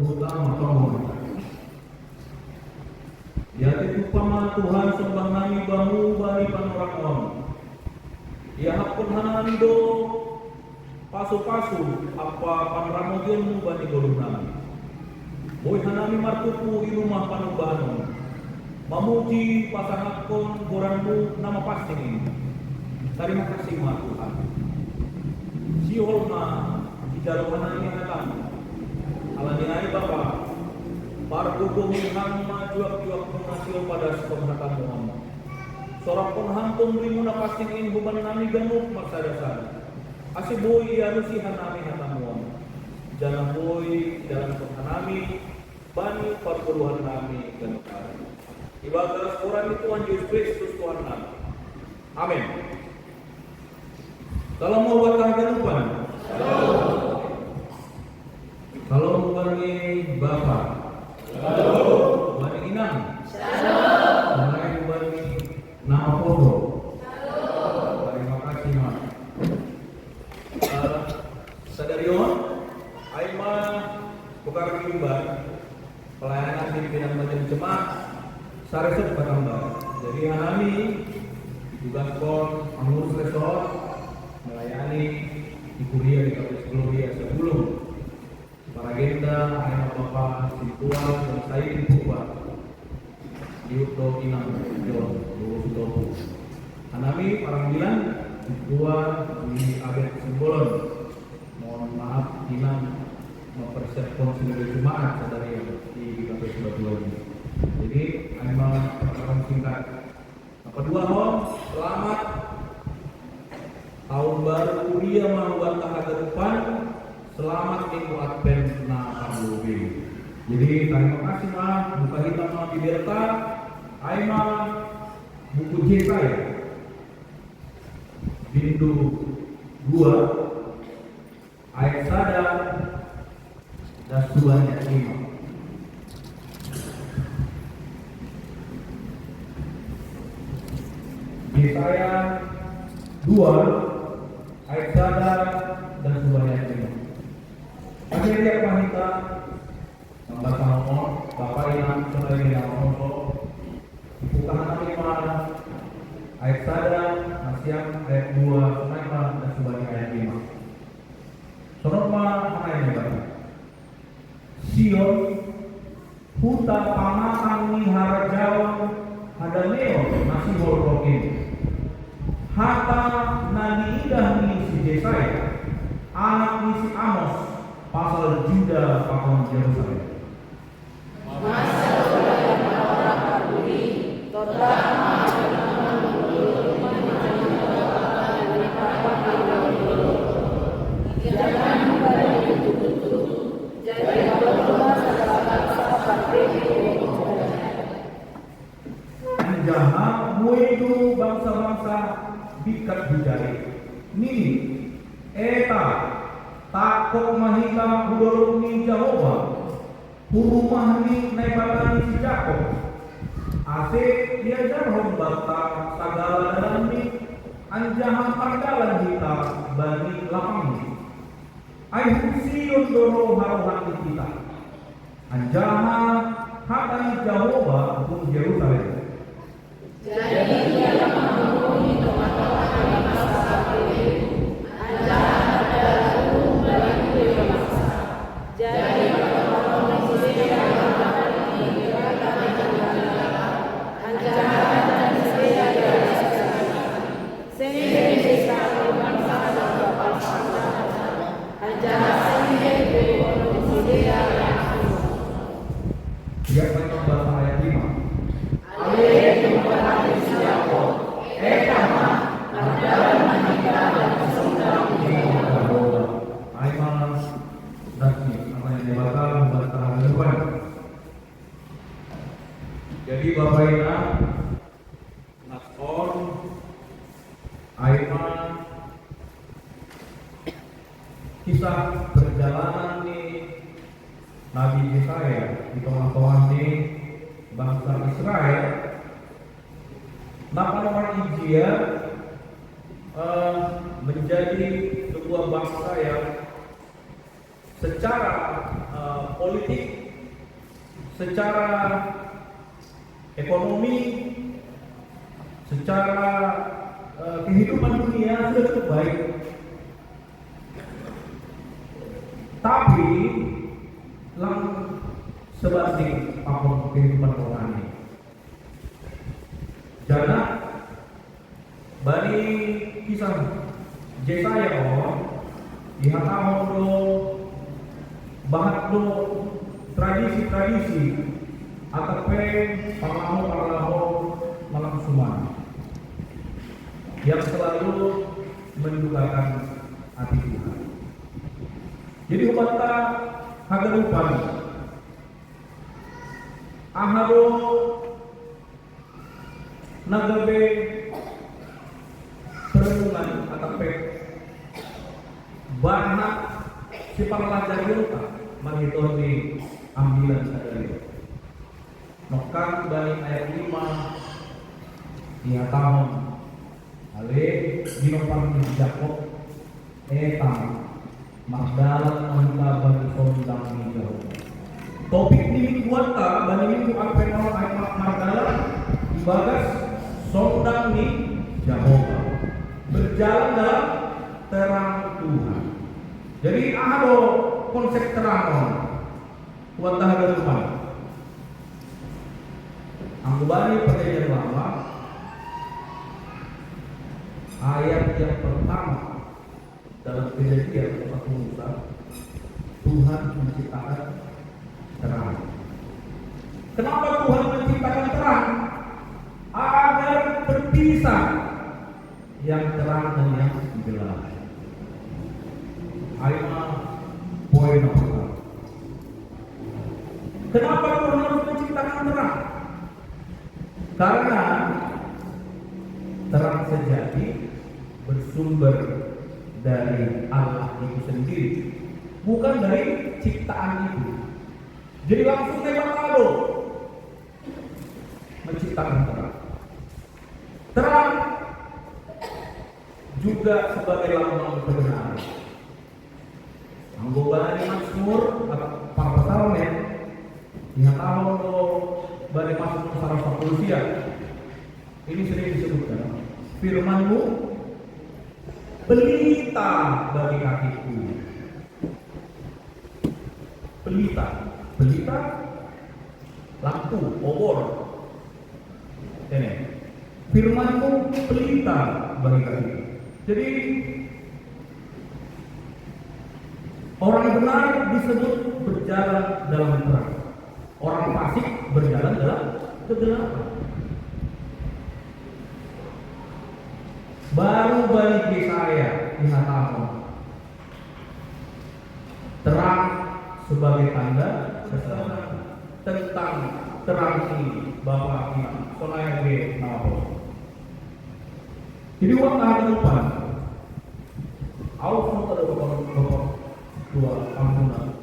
Utama kamu. Yaitu paman Tuhan sembah nami bamu bani panorakon. Ya hakun hanani do pasu-pasu apa panramojonmu bani golong nami. Boy hanami martuku irumah panubano. Mamuji pasangakon goranmu nama pasti ini. Terima kasih ma Tuhan. Siholna di dalam hanani hatang. Alani ai Bapa. Pargugungin hangma juak-juak mengasih pada sepenghatan Muhammad. Sorak penhantung rimuna pasingin bukan nami ganuk maksa dasar. Asih boy anusi hanami hatan Muhammad. Jangan boy dalam penghanami bani perpuluhan nami ganuk hari. Ibadah Quran itu Tuhan Yesus Kristus Tuhan kami. Amin. Kalau mau buat kehidupan. Kalau bagi Bapak. Bagi Inang. Bagi nama Podo. Terima kasih Mas. Sadarion, Aima bukan kimbar. Pelayanan di bidang bagian jemaat. Saresep bertambah. Jadi hanami juga kon mengurus resort melayani di kuliah di kampus Gloria sebelum para agenda ayah bapak situan dan saya dibuat di Uto Inang John lulus Utoku. Hanami para milan situan di Abed Simbolon. Mohon maaf Inang mempersiapkan sebagai jemaat sadari di kampus Batu ini. Jadi memang perkataan singkat. Yang kedua selamat tahun baru kuliah membuat tahap depan. Selamat minggu Advent na Parlobe. Jadi terima kasih mah buka hitam mah biberta. Aima buku J saya. Bindu 2 ayat sadar dan suanya 5. Yesaya 2 ayat sadar dan sebanyak ini. Akhirnya wanita membaca nomor Bapak yang sebagai yang bukan lima ayat sadar Masyam ayat 2 Sunaima dan sebanyak ayat 5. Sonoma mana yang Bapak? Sion huta pamakan wihara jawang hadaneo masih holokin. Hata nadi indah ni si Yesaya, anak ni si Amos, pasal Juda pakon Yerusalem. Masa orang peduli, terutama jangan pada itu, jadi berdoa segala bangsa Anjaha muidu bangsa-bangsa bikat budaya nini eta takok mahita hudolong ni Jehovah hurumah ni naibatan si Jakob asik dia jarhom bata sagala dalam ni anjahan pardalan kita bagi lapang ni ay husiyon doro haruhan kita anjahan hatai Jehovah pun Yerusalem. Jadi dia memenuhi teman-teman di masa ini, anjaran adalah bagi bangsa. Jadi teman-teman di sini adalah dikatakan anjaran dan sedia dari sehingga bisa bangsa dan bangsa anjaran sehingga sedia. Dia memang bahasa ayat 5. Jadi Bapak Ina Naskon Aiman kisah perjalanan nih Nabi Yesaya di tengah-tengah nih bangsa Israel. Maka orang India menjadi sebuah bangsa yang secara politik, secara ekonomi, secara kehidupan dunia sudah cukup baik. Tapi sebanding apapun kehidupan rohani. Jana bani kisah Yesaya dihatahon do bahat do tradisi-tradisi atape parlaho malangsuman yang selalu mendukakan hati Tuhan. Jadi humata hagarupan aharo nagabe perenungan atape banyak si pelajar yota menghitung di ambilan sadari. Nokan dari ayat 5 dia tahun ale dinopan di Jakob etang magdalat anta bagi sondang ni jauh. Topik ini kuata bani minggu apa yang ayat magdalat ibagas sondang ni Jehovah berjalan dalam terang Tuhan. Jadi ada konsep terang kuata hadapan. Anggubani perjanjian lama ayat yang pertama dalam kejadian 4 Musa, Tuhan menciptakan terang. Kenapa Tuhan menciptakan terang? Agar berpisah yang terang dan yang gelap. Ayat poin nomor. Kenapa Tuhan harus menciptakan terang? Karena terang sejati bersumber dari Allah itu sendiri, bukan dari ciptaan itu. Jadi langsung tembak kado menciptakan terang. Terang juga sebagai lambang kebenaran. Anggobani Mazmur atau para pesalmen dihatahon do bani Mazmur 140 ini sering disebutkan firman-Mu pelita bagi kakiku. Pelita lampu, obor. Ini firman-Mu pelita bagi kakiku. Jadi orang benar disebut berjalan dalam terang. Orang fasik berjalan dalam kegelapan. Baru balik Yesaya dihatahon terang sebagai tanda keselamatan. Tentang terang ini Bapa kita sonaya ge nama. Jadi waktu depan Allah ada bapak dua ampunan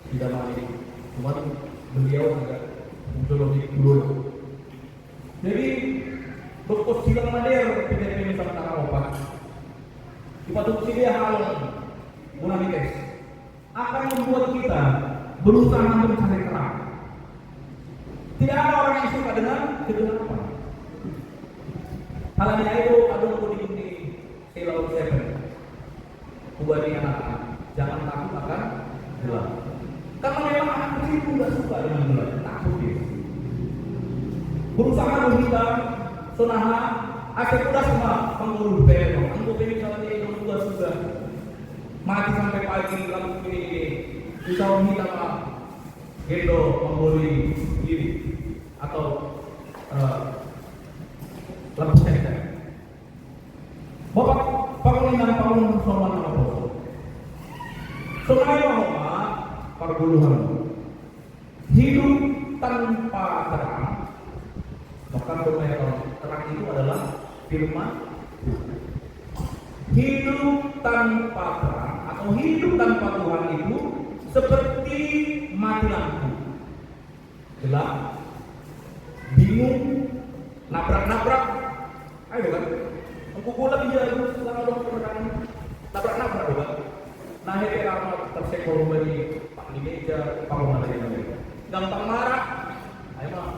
tidak mati, cuma beliau agak lebih dulu. Jadi berkos silang mader tidak ini sama tanah opat. Dipatuhi dia hal munafikes akan membuat kita berusaha mencari terang. Tidak ada orang yang suka dengan kegelapan. Halnya itu ada di Selau 7. Kubani anak-anak, jangan takut akan gelap. Karena memang anak kecil itu tidak suka dengan gelap, takut dia. Berusaha kita, sonaha, asal sudah semua pengguru belok. Anggo ini misalnya itu sudah mati sampai pagi lampu ini. Bisa kita gendo pengguru ini atau lampu senter. Bapak Panglima Panglima Soman Nabi. Soalnya bahwa perguluhan hidup tanpa terang, maka terang itu adalah firman. Hidup tanpa terang atau hidup tanpa Tuhan itu seperti mati lampu, gelap, bingung, nabrak-nabrak, ayo kan? Aku pulang dia selama 2 pekan nabrak-nabrak juga. Nah, ini rahmat beri pak di meja, pak mana dia gampang marah, ayo mah,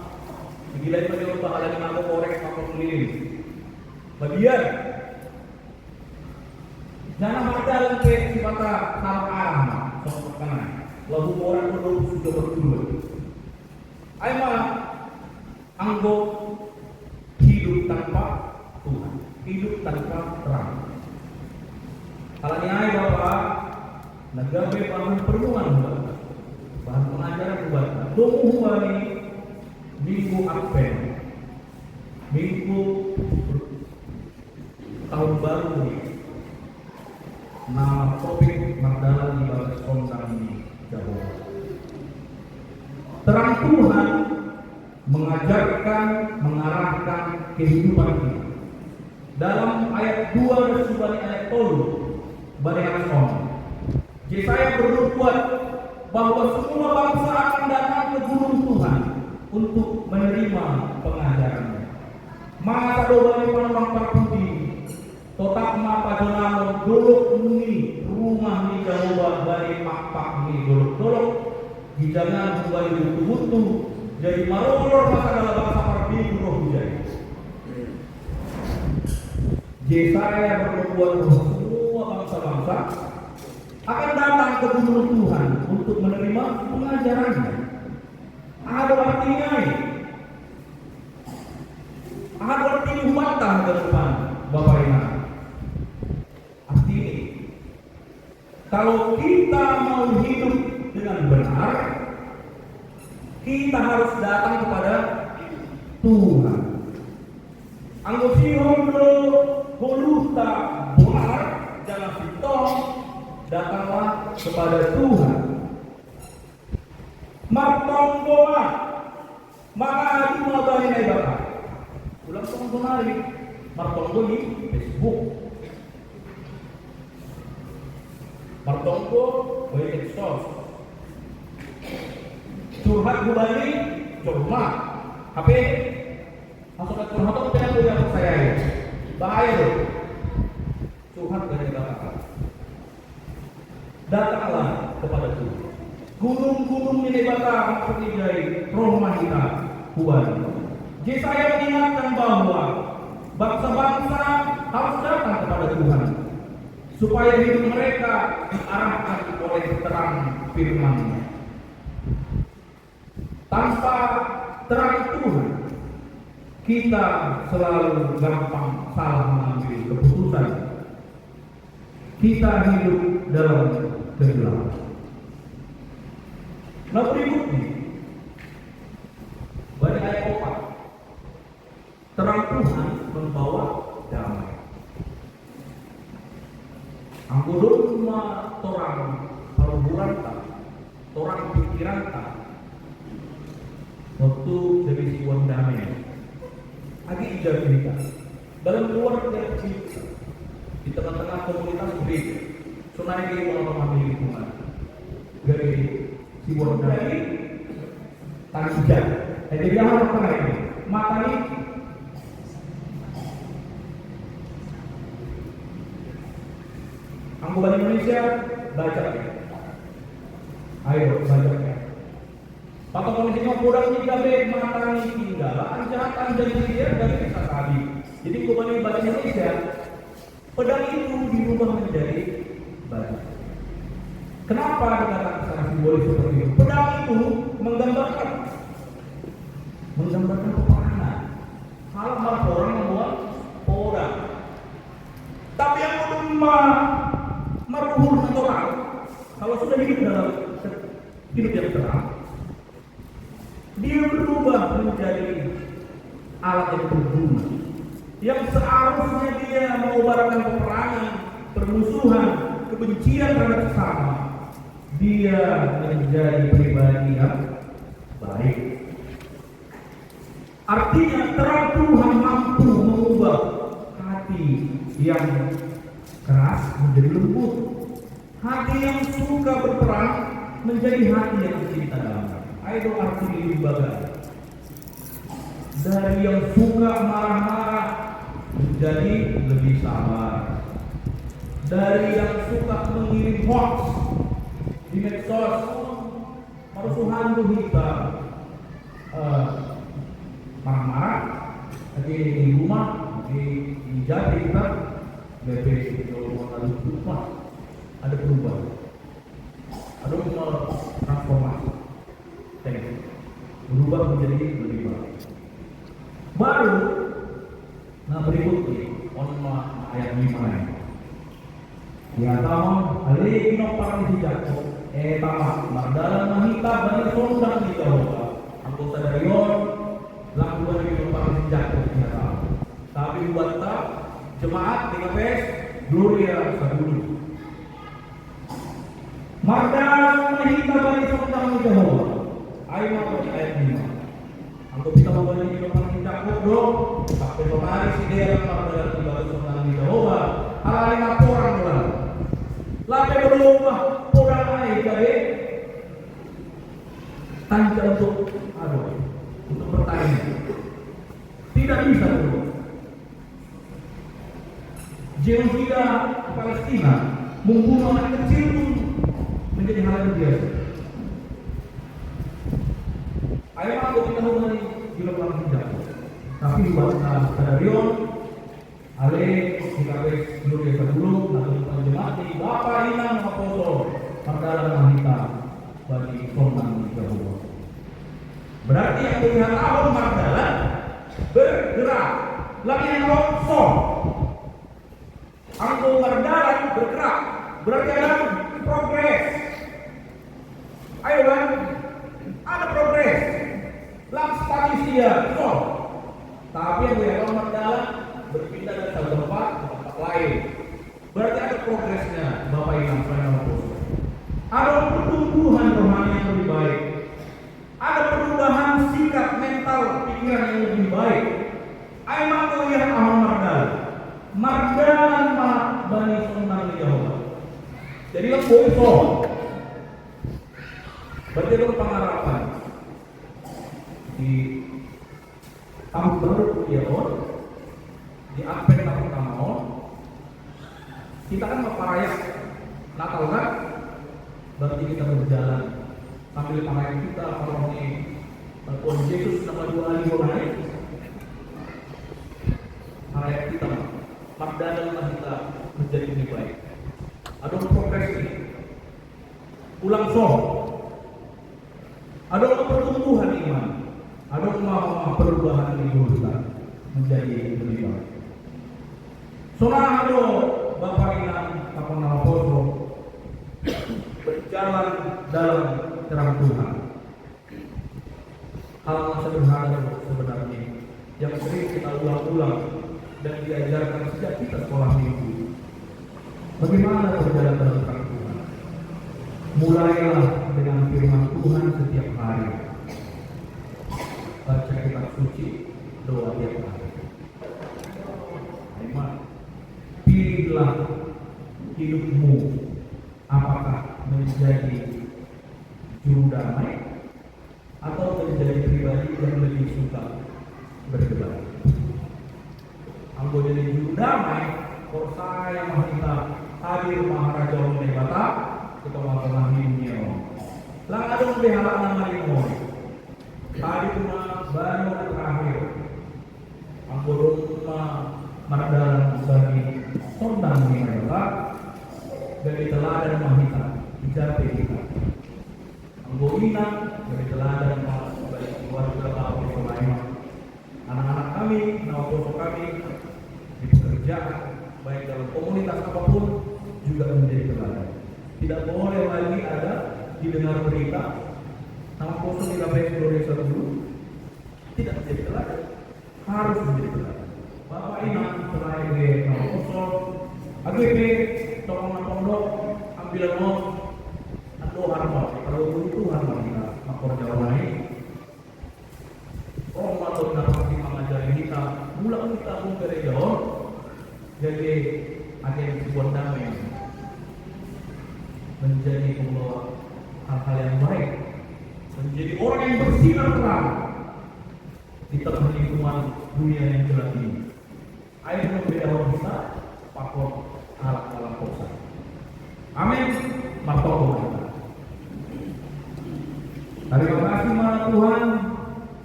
digilain pada orang bakal lagi ngaku korek apa keliling, bagian, jangan modal ke sifata salah arah mah, sama kanan, lalu orang berdua sudah berdua, ayo mah, anggap hidup tanpa Tuhan, hidup tanpa terang. Kalau ini Bapak, negara bahan perlindungan bahan pengajaran buat tunggu hari minggu Advent, minggu tahun baru ini. Nama topik Magdala di batas kondang ini jauh. Terang Tuhan mengajarkan, mengarahkan kehidupan kita. Dalam ayat 2 dan subani ayat 10 Barian Son. Yesaya bernubuat bahwa semua bangsa akan datang ke gunung Tuhan untuk menerima pengajarannya. Maka dobani panang parpudi, totak mapa jonano dolok muni rumah ni Jehovah dari makpak ni dolok-dolok gijangan kembali butu-butu jadi marolor maka dalam bangsa parpudi roh hujai. Yesaya bernubuat bahwa bangsa-bangsa akan datang ke gunung Tuhan untuk menerima pengajarannya. Ada artinya ini. Ada artinya humantan ke depan Bapak Ibu. Arti ini, kalau kita mau hidup dengan benar, kita harus datang kepada Tuhan. Anggosihon lo holuta benar jangan fitong, datanglah kepada Tuhan. Martonggoa, maka adi mengabari naik bapak. Ulang tahun kembali, Martonggo di Facebook. Martonggo medsos. Curhat kembali, curhat. HP, masuk ke curhat itu tidak punya saya ya. Bahaya loh. Tuhan dari bapak. Datanglah kepada Tuhan. Gunung-gunung ini bakal menjadi rumah kita. Tuhan. Yesaya mengingatkan bahwa bangsa-bangsa harus datang kepada Tuhan supaya hidup mereka diarahkan oleh terang firman-Nya. Tanpa terang Tuhan, kita selalu gampang salah mengambil keputusan. Kita hidup dalam kegelapan. Nah berikutnya, bagi ayat 4, terang Tuhan membawa damai. Anggodon cuma torang paluhuran tak, torang pikiran tak. Waktu dari siwan damai, lagi ijab kita dalam keluarga kita. Di tengah-tengah komunitas gereja, sunai di orang-orang lingkungan, dari sibuan dari tanjak, jadi dia harus apa ini? Maka ini anggota Indonesia baca, ayo baca ya. Maka kondisinya kurang tidak baik mata ini tinggal, anjakan jadi dia dari kita tadi. Jadi kembali bahasa Indonesia. Pedang itu dirubah menjadi batu. Kenapa dikatakan secara simbolis seperti itu? Pedang itu menggambarkan peperangan. Hal-hal orang membuat orang. Tapi yang meruhur orang, kalau sudah hidup dalam hidup yang terang, dia berubah menjadi alat yang berguna. Yang seharusnya dia mengobarkan peperangan, permusuhan, kebencian terhadap sesama, dia menjadi pribadi yang baik. Artinya terang Tuhan mampu mengubah hati yang keras menjadi lembut, hati yang suka berperang menjadi hati yang cinta damai. Itu arti limbaga. Dari yang suka marah-marah menjadi lebih sabar. Dari yang suka mengirim hoax di medsos, marusuhan tuh kita marah-marah, di rumah, di Jati kita, BP ada perubahan, ada transformasi, berubah menjadi lebih baik. Baru, nah berikutnya, ayat 5 ini. Ya tama, alino parang si Jacob, tama, magdalang mahita, balik sondang di Jehovah. Ang sa dayon, lakukan alino parang si Jacob, ya tama. Sabi buat tak, jemaat di Kapes, Gloria sa dulo. Magdalang mahita, balik sondang di Jehovah. Ay mga ayat 5. Ang kita mabalik alino parang si Jacob, bro. Sampai pemari si dia magdalang di balik sondang di Jehovah. Halaling ako orang lang. Lapai berubah orang lain jadi tanda untuk bertanya. Tidak bisa berubah. Genosida Palestina membunuh anak kecil pun menjadi hal yang biasa. Ayo aku kita mengenai dilakukan tidak. Tapi buat Stadion Ale dikabes dulu ya sebelum lalu penjemaat di Bapak Inang Makoso Magdalang Mahita bagi Komang Jehovah. Berarti yang terlihat awal Magdalang bergerak lagi yang longsor. Angko Magdalang bergerak berarti ada progres. Ayo kan, ada progres. Langsung tadi dia so. Tapi yang terlihat Magdalang berpindah dari satu tempat ke tempat lain. Berarti ada progresnya, Bapak Ibu Saudara Makoso. Ada pertumbuhan rohani yang lebih baik. Ada perubahan sikap mental pikiran yang lebih baik. Aiman kuliah ahon Magdalang bani sondang di Jehovah. Jadi lo boso. Berarti itu pengharapan di tahun baru kuliah di aspek pertama kita kan merayakan Natal kan, berarti kita berjalan sambil merayakan kita kalau ini Tuhan Yesus nama 2 hari naik merayakan kita Magdalang kita menjadi lebih baik. Ada progres ini ulang ada pertumbuhan iman, ada perubahan hidup kita menjadi lebih baik. Soalnya Bapak Inang Kapal Makoso berjalan dalam terang Tuhan. Hal sederhana sebenarnya yang sering kita ulang-ulang dan diajarkan sejak kita sekolah minggu. Bagaimana berjalan dalam terang Tuhan? Mulailah dengan firman Tuhan setiap hari. Baca kitab suci, doa tiap hari. Pilihlah hidupmu apakah menjadi juru damai atau menjadi pribadi yang lebih suka berdebat. Anggo jadi juru damai, kok saya mahita hadir Maharaja Unebata kita masalah dunia. Lang adong behala nama limo. Tadi cuma baru terakhir. Anggo rumah Magdalang bagi sondang ini adalah dari teladan Mahita di Jati kita. Anggota dari teladan bagi keluarga Bapak Ibu anak-anak kami, Makoso kami di pekerjaan baik dalam komunitas apapun juga menjadi teladan. Tidak boleh lagi ada didengar berita Makoso tidak baik Gloria dulu tidak menjadi teladan, harus menjadi teladan. Bapak Inang selain di Makoso, AGP, tokoh pondok, ambil atau harma, kalau itu harma kita makor jauh lain. Oh, atau dapat mengajari kita, bulan kita pun dari jauh, jadi agen sebuah damai menjadi pembawa hal-hal yang baik, menjadi orang yang bersinar terang di tengah lingkungan dunia yang gelap ini. Ayo berbeda orang kita, pakor alat kosa. Amin. Martoko kita. Terima kasih mana Tuhan,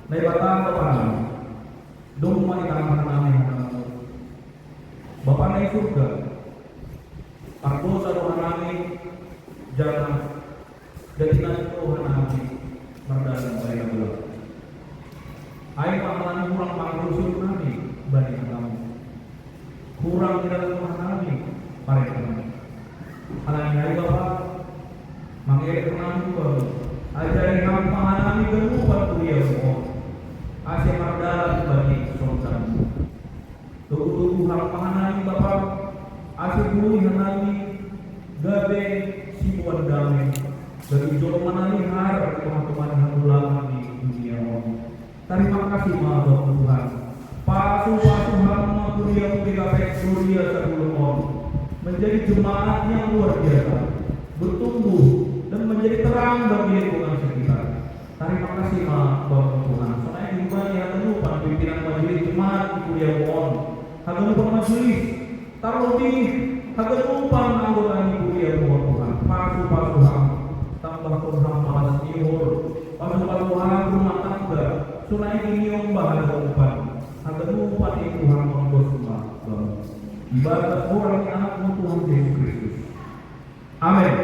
lebatang kepada dong ikan kami Bapak naik surga, ardosa Tuhan kami, jangan jadikan Tuhan kami berdalam bayar bulan. Ayo panggilan kurang panggilan kami, banding kamu. Kurang tidak Tuhan kami, mari kami. Alangnya Bapak, mengirim kami baru. Ajarin kami mengalami kehidupan kuliah semua. Asyik mardalan bagi sonsan. Tubuh hal mengalami Bapak. Asyik bui mengalami gabe simuan damai. Bagi jolo mengalami har teman-teman yang ulang di dunia ini. Terima kasih maha Tuhan. Pasu-pasu hal kuliah PKP Surya 10 on menjadi jemaat yang luar biasa, bertumbuh dan menjadi terang bagi lingkungan sekitar. Terima kasih Bapak Tuhan. Soalnya ibadah yang tenupan pimpinan majelis jemaat di Kuliah Mohon, haga lupa majelis, taruh di haga lupa anggota di Kuliah Mohon Tuhan. Pasu-pasu ham, tambah Tuhan malas nyuhur, pasu-pasu ham rumah tangga, soalnya ini bahan kehidupan, haga lupa di Tuhan menggos rumah. Ibadah orang anak Tuhan Yesus Kristus. Amin.